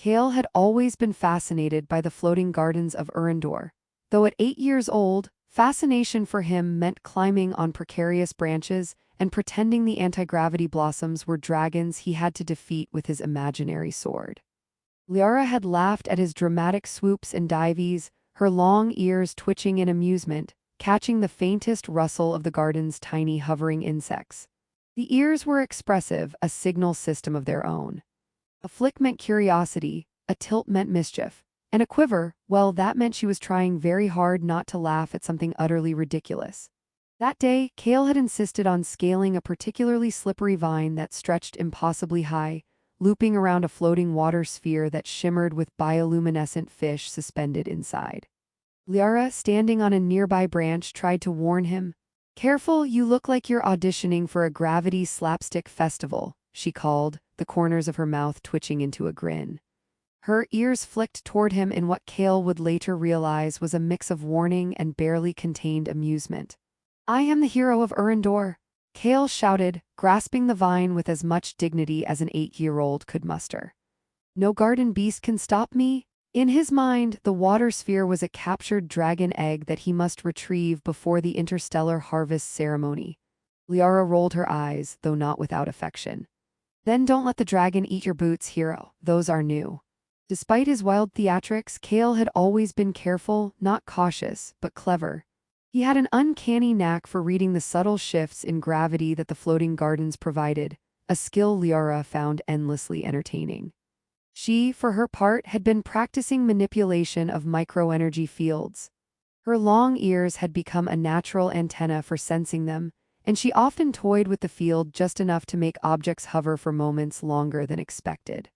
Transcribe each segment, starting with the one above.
Kale had always been fascinated by the floating gardens of Urindor. Though at 8 years old, fascination for him meant climbing on precarious branches and pretending the anti-gravity blossoms were dragons he had to defeat with his imaginary sword. Liara had laughed at his dramatic swoops and dives, her long ears twitching in amusement, catching the faintest rustle of the garden's tiny hovering insects. The ears were expressive, a signal system of their own. A flick meant curiosity, a tilt meant mischief, and a quiver, well, that meant she was trying very hard not to laugh at something utterly ridiculous. That day, Kale had insisted on scaling a particularly slippery vine that stretched impossibly high, looping around a floating water sphere that shimmered with bioluminescent fish suspended inside. Liara, standing on a nearby branch, tried to warn him. "Careful, you look like you're auditioning for a gravity slapstick festival," she called, the corners of her mouth twitching into a grin. Her ears flicked toward him in what Kale would later realize was a mix of warning and barely contained amusement. "I am the hero of Urindor," Kale shouted, grasping the vine with as much dignity as an 8-year-old could muster. "No garden beast can stop me." In his mind, the water sphere was a captured dragon egg that he must retrieve before the interstellar harvest ceremony. Liara rolled her eyes, though not without affection. "Then don't let the dragon eat your boots, hero. Those are new." Despite his wild theatrics, Kale had always been careful, not cautious, but clever. He had an uncanny knack for reading the subtle shifts in gravity that the floating gardens provided, a skill Liara found endlessly entertaining. She, for her part, had been practicing manipulation of microenergy fields. Her long ears had become a natural antenna for sensing them, and she often toyed with the field just enough to make objects hover for moments longer than expected.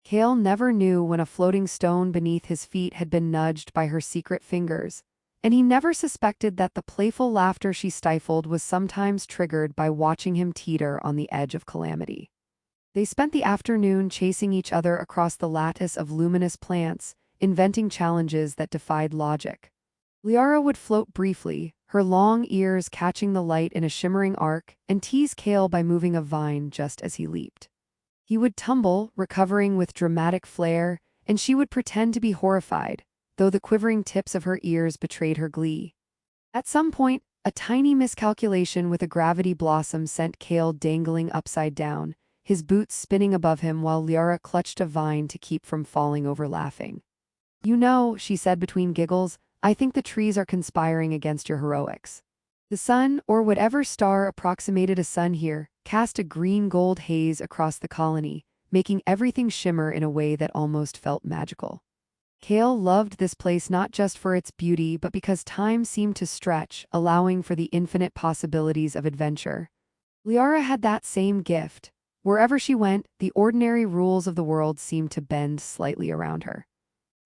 Kale never knew when a floating stone beneath his feet had been nudged by her secret fingers, and he never suspected that the playful laughter she stifled was sometimes triggered by watching him teeter on the edge of calamity. They spent the afternoon chasing each other across the lattice of luminous plants, inventing challenges that defied logic. Liara would float briefly, her long ears catching the light in a shimmering arc, and tease Kale by moving a vine just as he leaped. He would tumble, recovering with dramatic flair, and she would pretend to be horrified, though the quivering tips of her ears betrayed her glee. At some point, a tiny miscalculation with a gravity blossom sent Kale dangling upside down, his boots spinning above him while Liara clutched a vine to keep from falling over laughing. "You know," she said between giggles, "I think the trees are conspiring against your heroics." The sun, or whatever star approximated a sun here, cast a green-gold haze across the colony, making everything shimmer in a way that almost felt magical. Kale loved this place not just for its beauty but because time seemed to stretch, allowing for the infinite possibilities of adventure. Liara had that same gift. Wherever she went, the ordinary rules of the world seemed to bend slightly around her.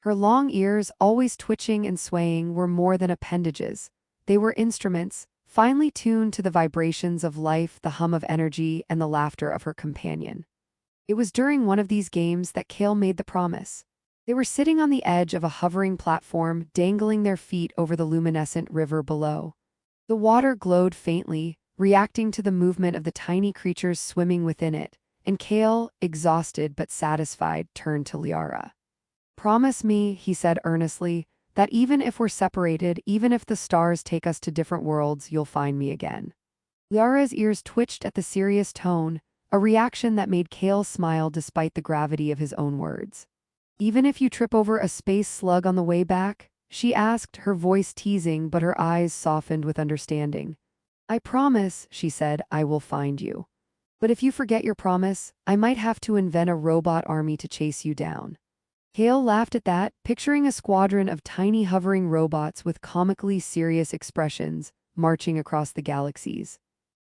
Her long ears, always twitching and swaying, were more than appendages. They were instruments, finely tuned to the vibrations of life, the hum of energy, and the laughter of her companion. It was during one of these games that Kale made the promise. They were sitting on the edge of a hovering platform, dangling their feet over the luminescent river below. The water glowed faintly, reacting to the movement of the tiny creatures swimming within it, and Kale, exhausted but satisfied, turned to Liara. "Promise me," he said earnestly, "that even if we're separated, even if the stars take us to different worlds, you'll find me again." Liara's ears twitched at the serious tone, a reaction that made Kale smile despite the gravity of his own words. "Even if you trip over a space slug on the way back?" she asked, her voice teasing but her eyes softened with understanding. "I promise," she said, "I will find you. But if you forget your promise, I might have to invent a robot army to chase you down." Kale laughed at that, picturing a squadron of tiny hovering robots with comically serious expressions, marching across the galaxies.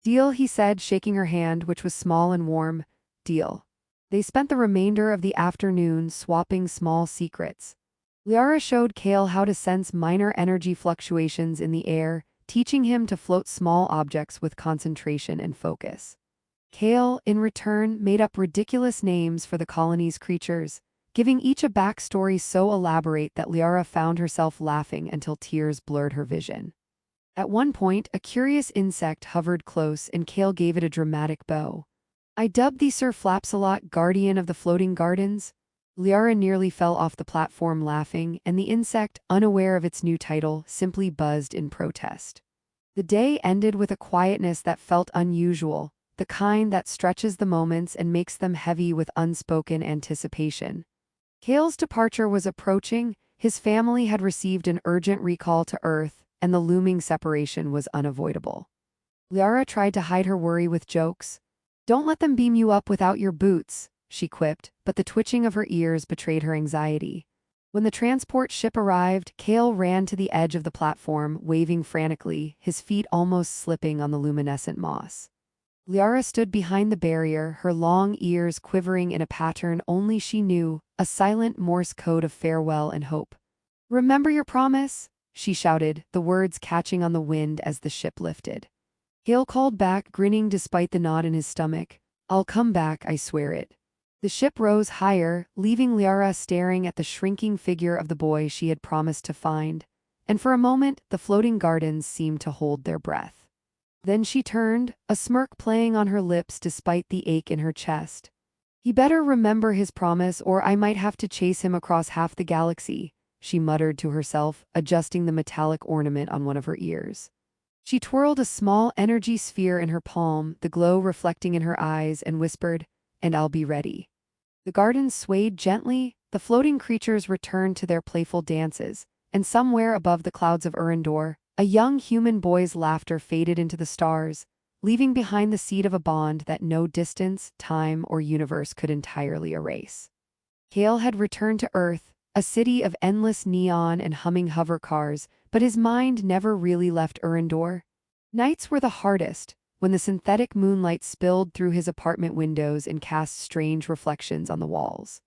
"Deal," he said, shaking her hand, which was small and warm. "Deal." They spent the remainder of the afternoon swapping small secrets. Liara showed Kale how to sense minor energy fluctuations in the air, teaching him to float small objects with concentration and focus. Kale, in return, made up ridiculous names for the colony's creatures, giving each a backstory so elaborate that Liara found herself laughing until tears blurred her vision. At one point, a curious insect hovered close and Kale gave it a dramatic bow. "I dubbed thee Sir Flapsalot, guardian of the floating gardens." Liara nearly fell off the platform laughing, and the insect, unaware of its new title, simply buzzed in protest. The day ended with a quietness that felt unusual, the kind that stretches the moments and makes them heavy with unspoken anticipation. Kale's departure was approaching, his family had received an urgent recall to Earth, and the looming separation was unavoidable. Liara tried to hide her worry with jokes. "Don't let them beam you up without your boots," she quipped, but the twitching of her ears betrayed her anxiety. When the transport ship arrived, Kale ran to the edge of the platform, waving frantically, his feet almost slipping on the luminescent moss. Liara stood behind the barrier, her long ears quivering in a pattern only she knew, a silent Morse code of farewell and hope. "Remember your promise?" she shouted, the words catching on the wind as the ship lifted. Hale called back, grinning despite the knot in his stomach. "I'll come back, I swear it." The ship rose higher, leaving Liara staring at the shrinking figure of the boy she had promised to find, and for a moment the floating gardens seemed to hold their breath. Then she turned, a smirk playing on her lips despite the ache in her chest. "He better remember his promise or I might have to chase him across half the galaxy," she muttered to herself, adjusting the metallic ornament on one of her ears. She twirled a small energy sphere in her palm, the glow reflecting in her eyes, and whispered, "And I'll be ready." The gardens swayed gently, the floating creatures returned to their playful dances, and somewhere above the clouds of Urandor, a young human boy's laughter faded into the stars, leaving behind the seed of a bond that no distance, time, or universe could entirely erase. Kale had returned to Earth, a city of endless neon and humming hover cars, but his mind never really left Urandor. Nights were the hardest, when the synthetic moonlight spilled through his apartment windows and cast strange reflections on the walls.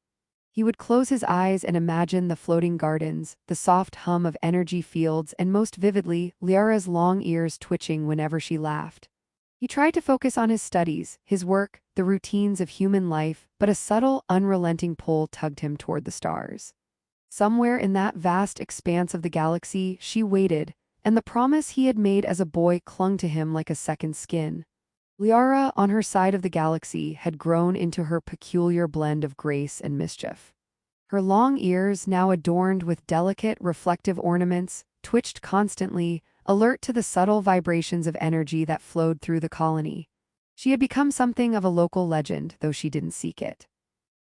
He would close his eyes and imagine the floating gardens, the soft hum of energy fields, and most vividly, Liara's long ears twitching whenever she laughed. He tried to focus on his studies, his work, the routines of human life, but a subtle, unrelenting pull tugged him toward the stars. Somewhere in that vast expanse of the galaxy, she waited, and the promise he had made as a boy clung to him like a second skin. Liara, on her side of the galaxy, had grown into her peculiar blend of grace and mischief. Her long ears, now adorned with delicate, reflective ornaments, twitched constantly, alert to the subtle vibrations of energy that flowed through the colony. She had become something of a local legend, though she didn't seek it.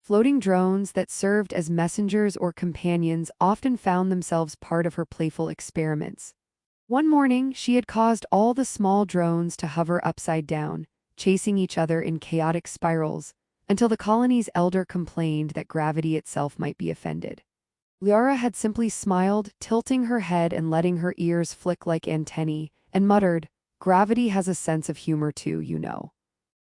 Floating drones that served as messengers or companions often found themselves part of her playful experiments. One morning, she had caused all the small drones to hover upside down, chasing each other in chaotic spirals, until the colony's elder complained that gravity itself might be offended. Liara had simply smiled, tilting her head and letting her ears flick like antennae, and muttered, "Gravity has a sense of humor too, you know."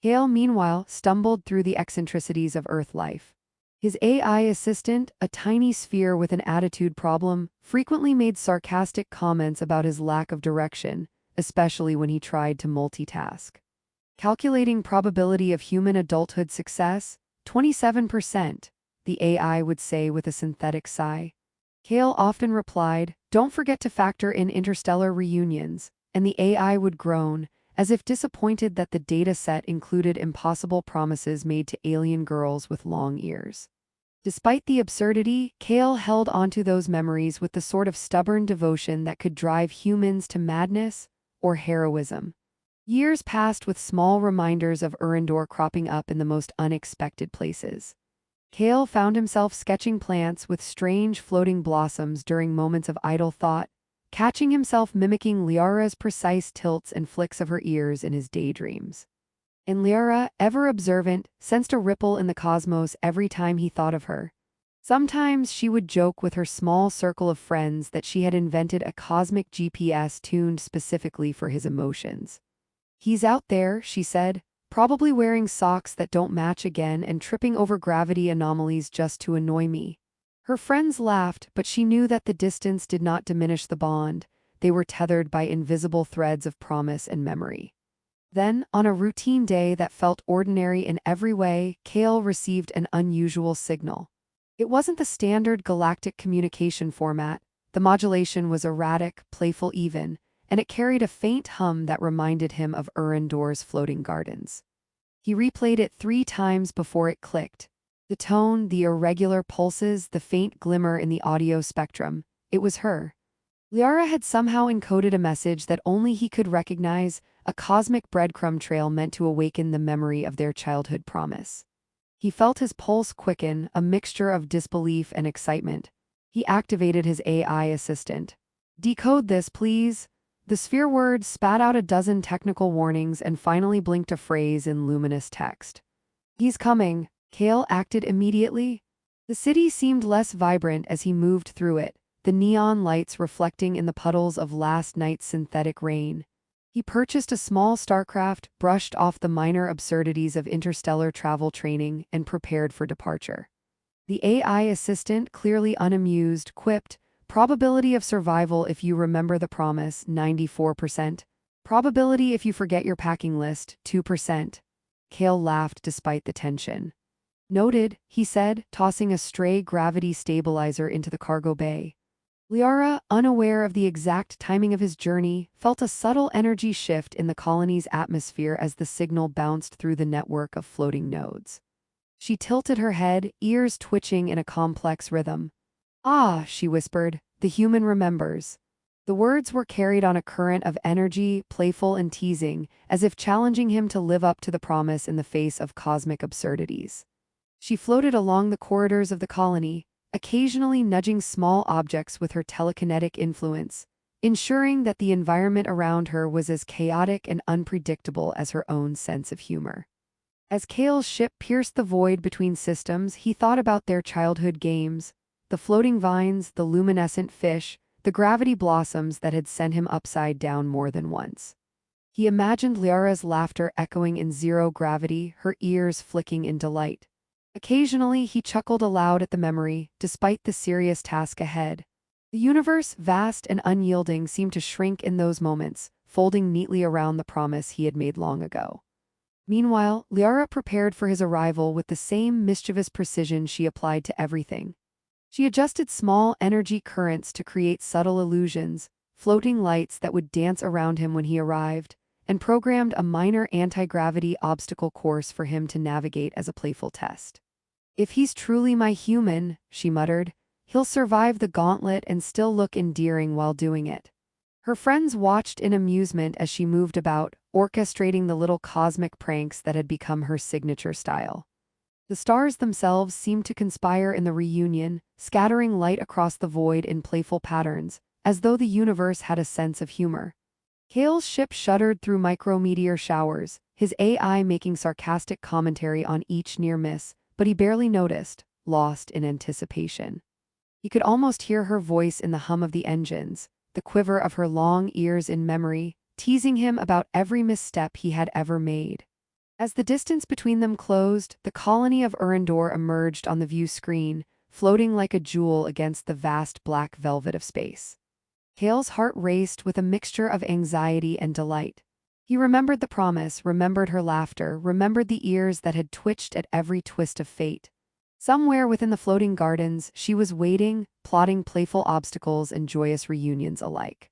Hale, meanwhile, stumbled through the eccentricities of Earth life. His AI assistant, a tiny sphere with an attitude problem, frequently made sarcastic comments about his lack of direction, especially when he tried to multitask. Calculating probability of human adulthood success, 27%, the AI would say with a synthetic sigh. Kale often replied, "Don't forget to factor in interstellar reunions," and the AI would groan, as if disappointed that the data set included impossible promises made to alien girls with long ears. Despite the absurdity, Kale held onto those memories with the sort of stubborn devotion that could drive humans to madness or heroism. Years passed with small reminders of Urandor cropping up in the most unexpected places. Kale found himself sketching plants with strange floating blossoms during moments of idle thought, catching himself mimicking Liara's precise tilts and flicks of her ears in his daydreams. And Liara, ever observant, sensed a ripple in the cosmos every time he thought of her. Sometimes she would joke with her small circle of friends that she had invented a cosmic GPS tuned specifically for his emotions. "He's out there," she said, "probably wearing socks that don't match again and tripping over gravity anomalies just to annoy me." Her friends laughed, but she knew that the distance did not diminish the bond. They were tethered by invisible threads of promise and memory. Then, on a routine day that felt ordinary in every way, Kale received an unusual signal. It wasn't the standard galactic communication format. The modulation was erratic, playful even, and it carried a faint hum that reminded him of Urandor's floating gardens. He replayed it 3 times before it clicked. The tone, the irregular pulses, the faint glimmer in the audio spectrum. It was her. Liara had somehow encoded a message that only he could recognize, a cosmic breadcrumb trail meant to awaken the memory of their childhood promise. He felt his pulse quicken, a mixture of disbelief and excitement. He activated his AI assistant. "Decode this, please." The sphere word spat out a dozen technical warnings and finally blinked a phrase in luminous text. "He's coming." Kale acted immediately. The city seemed less vibrant as he moved through it, the neon lights reflecting in the puddles of last night's synthetic rain. He purchased a small starcraft, brushed off the minor absurdities of interstellar travel training, and prepared for departure. The AI assistant, clearly unamused, quipped, "Probability of survival if you remember the promise, 94%. Probability if you forget your packing list, 2%. Kale laughed despite the tension. "Noted," he said, tossing a stray gravity stabilizer into the cargo bay. Liara, unaware of the exact timing of his journey, felt a subtle energy shift in the colony's atmosphere as the signal bounced through the network of floating nodes. She tilted her head, ears twitching in a complex rhythm. "Ah," she whispered, "the human remembers." The words were carried on a current of energy, playful and teasing, as if challenging him to live up to the promise in the face of cosmic absurdities. She floated along the corridors of the colony, occasionally nudging small objects with her telekinetic influence, ensuring that the environment around her was as chaotic and unpredictable as her own sense of humor. As Kale's ship pierced the void between systems, he thought about their childhood games, the floating vines, the luminescent fish, the gravity blossoms that had sent him upside down more than once. He imagined Liara's laughter echoing in zero gravity, her ears flicking in delight. Occasionally, he chuckled aloud at the memory, despite the serious task ahead. The universe, vast and unyielding, seemed to shrink in those moments, folding neatly around the promise he had made long ago. Meanwhile, Liara prepared for his arrival with the same mischievous precision she applied to everything. She adjusted small energy currents to create subtle illusions, floating lights that would dance around him when he arrived, and programmed a minor anti-gravity obstacle course for him to navigate as a playful test. "If he's truly my human," she muttered, "he'll survive the gauntlet and still look endearing while doing it." Her friends watched in amusement as she moved about, orchestrating the little cosmic pranks that had become her signature style. The stars themselves seemed to conspire in the reunion, scattering light across the void in playful patterns, as though the universe had a sense of humor. Kale's ship shuddered through micrometeor showers, his AI making sarcastic commentary on each near miss, but he barely noticed, lost in anticipation. He could almost hear her voice in the hum of the engines, the quiver of her long ears in memory, teasing him about every misstep he had ever made. As the distance between them closed, the colony of Urandor emerged on the view screen, floating like a jewel against the vast black velvet of space. Kale's heart raced with a mixture of anxiety and delight. He remembered the promise, remembered her laughter, remembered the ears that had twitched at every twist of fate. Somewhere within the floating gardens, she was waiting, plotting playful obstacles and joyous reunions alike.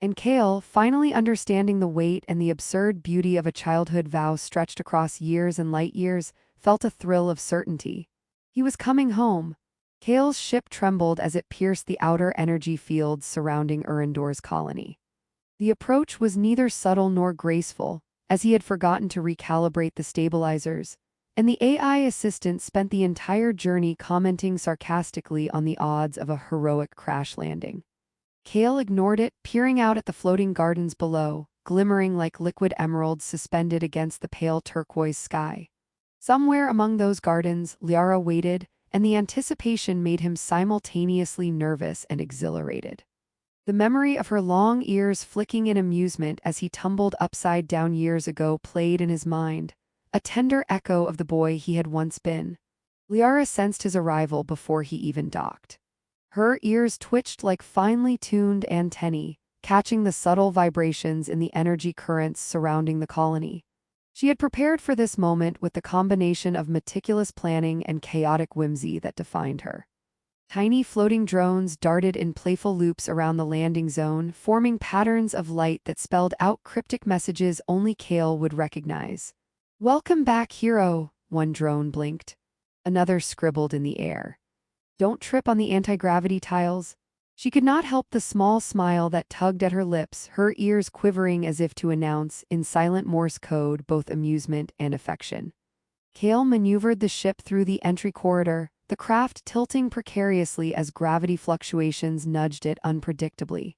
And Kale, finally understanding the weight and the absurd beauty of a childhood vow stretched across years and light years, felt a thrill of certainty. He was coming home. Kale's ship trembled as it pierced the outer energy fields surrounding Urandor's colony. The approach was neither subtle nor graceful, as he had forgotten to recalibrate the stabilizers, and the AI assistant spent the entire journey commenting sarcastically on the odds of a heroic crash landing. Kale ignored it, peering out at the floating gardens below, glimmering like liquid emeralds suspended against the pale turquoise sky. Somewhere among those gardens, Liara waited, and the anticipation made him simultaneously nervous and exhilarated. The memory of her long ears flicking in amusement as he tumbled upside down years ago played in his mind, a tender echo of the boy he had once been. Liara sensed his arrival before he even docked. Her ears twitched like finely tuned antennae, catching the subtle vibrations in the energy currents surrounding the colony. She had prepared for this moment with the combination of meticulous planning and chaotic whimsy that defined her. Tiny floating drones darted in playful loops around the landing zone, forming patterns of light that spelled out cryptic messages only Kale would recognize. "Welcome back, hero," one drone blinked. Another scribbled in the air. "Don't trip on the anti-gravity tiles." She could not help the small smile that tugged at her lips, her ears quivering as if to announce, in silent Morse code, both amusement and affection. Kale maneuvered the ship through the entry corridor, the craft tilting precariously as gravity fluctuations nudged it unpredictably.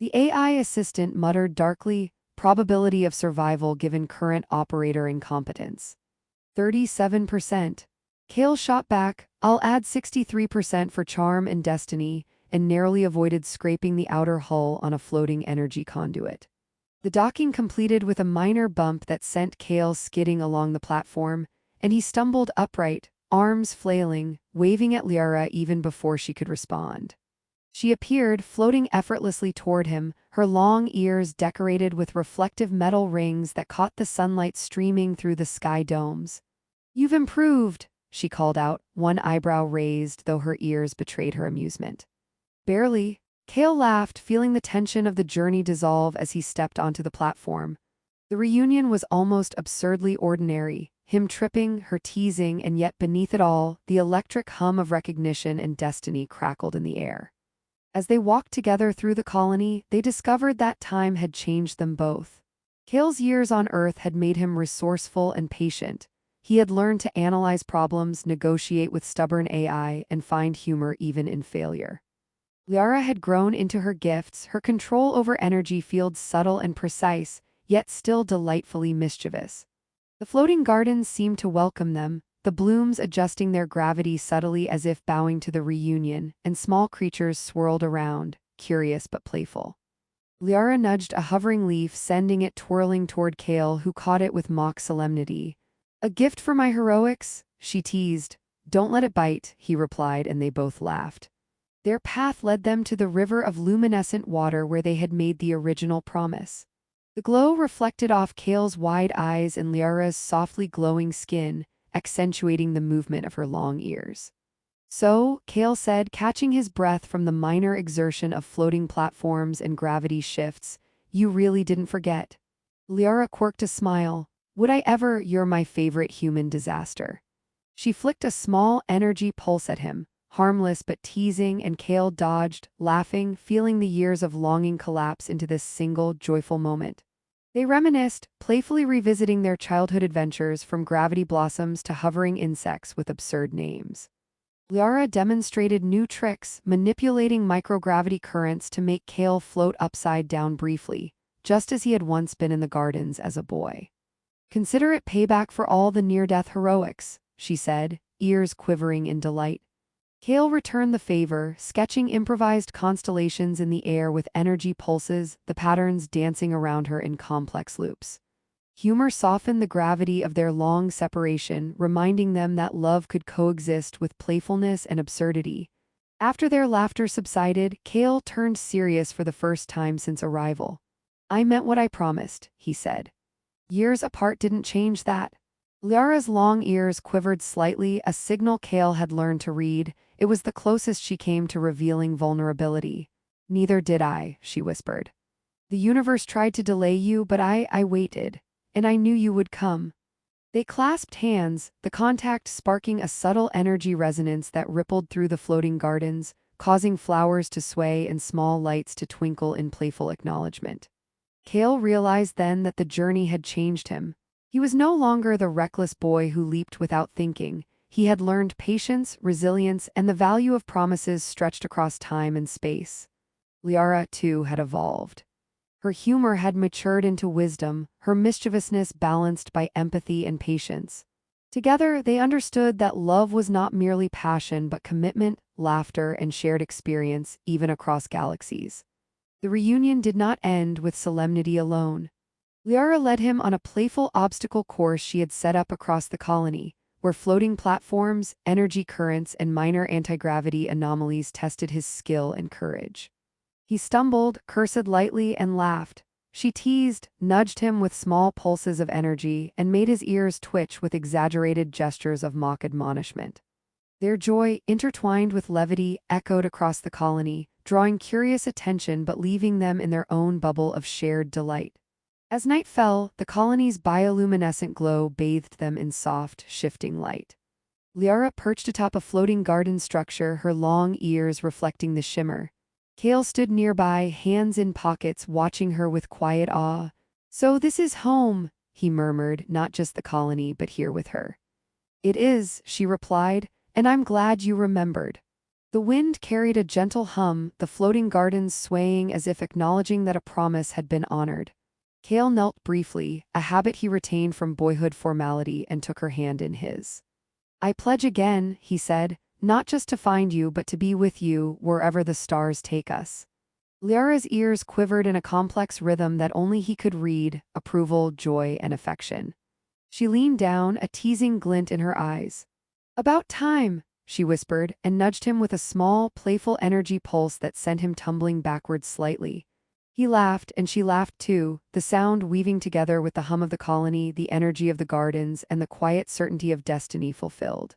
The AI assistant muttered darkly, "Probability of survival given current operator incompetence. 37%. Kale shot back, "I'll add 63% for charm and destiny," and narrowly avoided scraping the outer hull on a floating energy conduit. The docking completed with a minor bump that sent Kale skidding along the platform, and he stumbled upright, arms flailing, waving at Liara even before she could respond. She appeared, floating effortlessly toward him, her long ears decorated with reflective metal rings that caught the sunlight streaming through the sky domes. "You've improved," she called out, one eyebrow raised, though her ears betrayed her amusement. "Barely." Kale laughed, feeling the tension of the journey dissolve as he stepped onto the platform. The reunion was almost absurdly ordinary, him tripping, her teasing, and yet beneath it all, the electric hum of recognition and destiny crackled in the air. As they walked together through the colony, they discovered that time had changed them both. Kale's years on Earth had made him resourceful and patient. He had learned to analyze problems, negotiate with stubborn AI, and find humor even in failure. Liara had grown into her gifts, her control over energy fields subtle and precise, yet still delightfully mischievous. The floating gardens seemed to welcome them, the blooms adjusting their gravity subtly as if bowing to the reunion, and small creatures swirled around, curious but playful. Liara nudged a hovering leaf, sending it twirling toward Kale, who caught it with mock solemnity. "A gift for my heroics?" she teased. "Don't let it bite," he replied, and they both laughed. Their path led them to the river of luminescent water where they had made the original promise. The glow reflected off Kale's wide eyes and Liara's softly glowing skin, accentuating the movement of her long ears. "So," Kale said, catching his breath from the minor exertion of floating platforms and gravity shifts, "you really didn't forget." Liara quirked a smile. "Would I ever? You're my favorite human disaster." She flicked a small energy pulse at him, harmless but teasing, and Kale dodged, laughing, feeling the years of longing collapse into this single, joyful moment. They reminisced, playfully revisiting their childhood adventures from gravity blossoms to hovering insects with absurd names. Liara demonstrated new tricks, manipulating microgravity currents to make Kale float upside down briefly, just as he had once been in the gardens as a boy. "Consider it payback for all the near-death heroics," she said, ears quivering in delight. Kale returned the favor, sketching improvised constellations in the air with energy pulses, the patterns dancing around her in complex loops. Humor softened the gravity of their long separation, reminding them that love could coexist with playfulness and absurdity. After their laughter subsided, Kale turned serious for the first time since arrival. "I meant what I promised," he said. "Years apart didn't change that." Liara's long ears quivered slightly, a signal Kale had learned to read. It was the closest she came to revealing vulnerability. "Neither did I," she whispered. "The universe tried to delay you, but I waited. And I knew you would come." They clasped hands, the contact sparking a subtle energy resonance that rippled through the floating gardens, causing flowers to sway and small lights to twinkle in playful acknowledgement. Kale realized then that the journey had changed him. He was no longer the reckless boy who leaped without thinking. He had learned patience, resilience, and the value of promises stretched across time and space. Liara, too, had evolved. Her humor had matured into wisdom, her mischievousness balanced by empathy and patience. Together, they understood that love was not merely passion but commitment, laughter, and shared experience, even across galaxies. The reunion did not end with solemnity alone. Liara led him on a playful obstacle course she had set up across the colony, where floating platforms, energy currents, and minor anti-gravity anomalies tested his skill and courage. He stumbled, cursed lightly, and laughed. She teased, nudged him with small pulses of energy, and made his ears twitch with exaggerated gestures of mock admonishment. Their joy, intertwined with levity, echoed across the colony, drawing curious attention but leaving them in their own bubble of shared delight. As night fell, the colony's bioluminescent glow bathed them in soft, shifting light. Liara perched atop a floating garden structure, her long ears reflecting the shimmer. Kale stood nearby, hands in pockets, watching her with quiet awe. "So this is home," he murmured, "not just the colony, but here with her." "It is," she replied, "and I'm glad you remembered." The wind carried a gentle hum, the floating gardens swaying as if acknowledging that a promise had been honored. Kale knelt briefly, a habit he retained from boyhood formality, and took her hand in his. "I pledge again," he said, "not just to find you but to be with you wherever the stars take us." Liara's ears quivered in a complex rhythm that only he could read: approval, joy, and affection. She leaned down, a teasing glint in her eyes. "About time," she whispered, and nudged him with a small, playful energy pulse that sent him tumbling backwards slightly. He laughed, and she laughed too, the sound weaving together with the hum of the colony, the energy of the gardens, and the quiet certainty of destiny fulfilled.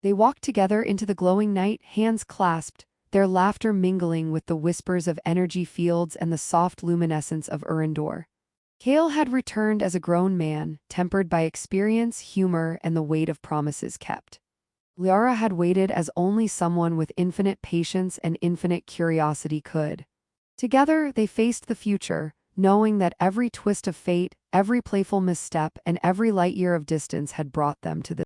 They walked together into the glowing night, hands clasped, their laughter mingling with the whispers of energy fields and the soft luminescence of Urindor. Kale had returned as a grown man, tempered by experience, humor, and the weight of promises kept. Liara had waited as only someone with infinite patience and infinite curiosity could. Together, they faced the future, knowing that every twist of fate, every playful misstep, and every light year of distance had brought them to this